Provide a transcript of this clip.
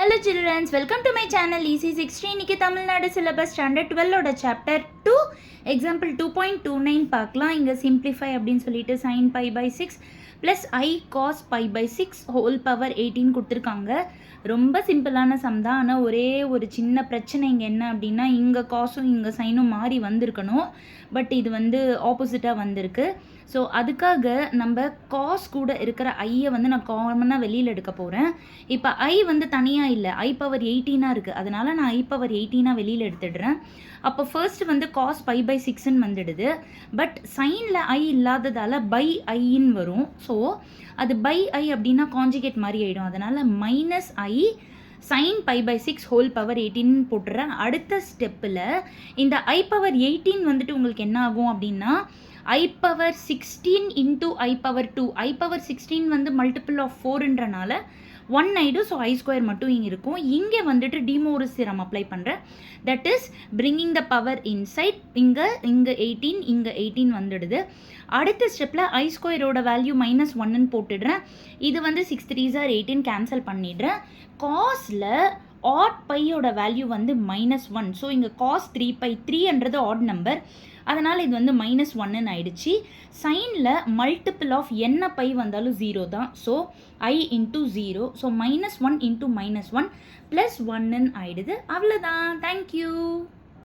Hello children, welcome to my channel Easy 16. இன்னைக்கு Tamil Nadu syllabus standard 12 ஓட chapter 2 example 2.29 பார்க்கலாம். இங்கே சிம்பிளிஃபை அப்படின்னு சொல்லிட்டு sin pi by 6 plus I cos pi by 6 whole power 18 கொடுத்துருக்காங்க. ரொம்ப சிம்பிளான சம் தான். ஆனால் ஒரே ஒரு சின்ன பிரச்சனை இங்கே என்ன அப்படின்னா, இங்கே காசும் இங்கே சைனும் மாறி வந்திருக்கணும். பட் இது ஆப்போசிட்டாக வந்திருக்கு. ஸோ அதுக்காக நம்ம காஸ் கூட இருக்கிற ஐயை நான் காமனாக வெளியில் எடுக்க போகிறேன். இப்போ ஐ தனியாக இல்லை, ஐ பவர் 18 இருக்குது. அதனால் நான் ஐ பவர் 18 வெளியில் எடுத்துடுறேன். அப்போ ஃபர்ஸ்ட் காஸ் பை பை 6ன்னு வந்துடுது. பட் சைனில் ஐ இல்லாததால் பை ஐன்னு வரும். ஸோ அது பை ஐ அப்படின்னா காஞ்சிகேட் மாதிரி ஆகிடும். அதனால் minus I sin pi by 6 whole power 18 போட்டுறேன். அடுத்த ஸ்டெப்பில் இந்த ஐ பவர் 18 உங்களுக்கு என்ன ஆகும் அப்படின்னா, i power 16 into i power 2. I power 16 multiple of 4ன்றனால 1 ஆயிடும். ஸோ ஐ ஸ்கொயர் மட்டும் இங்கே இருக்கும். இங்கே டிமோரிஸ் தியரம் அப்ளை பண்ணுறேன். That is bringing the power inside. இங்கே 18 இங்கே 18 வந்துடுது. அடுத்த ஸ்டெப்பில் ஐ ஸ்கொயரோட வேல்யூ -1ன்னு போட்டுடுறேன். இது 6 3s are 18 கேன்சல் பண்ணிடுறேன். காஸில் ஆட் பையோட வேல்யூ -1. ஸோ இங்கே காஸ் 3 பை 3ன்றது ஆட் நம்பர். அதனால் இது -1ன்னு ஆயிடுச்சு. சைனில் மல்டிபிள் ஆஃப் என்ன பை வந்தாலும் 0 தான். So I into 0. So -1 into -1 +1ன்னு ஆயிடுது. அவ்வளோதான். தேங்க்யூ.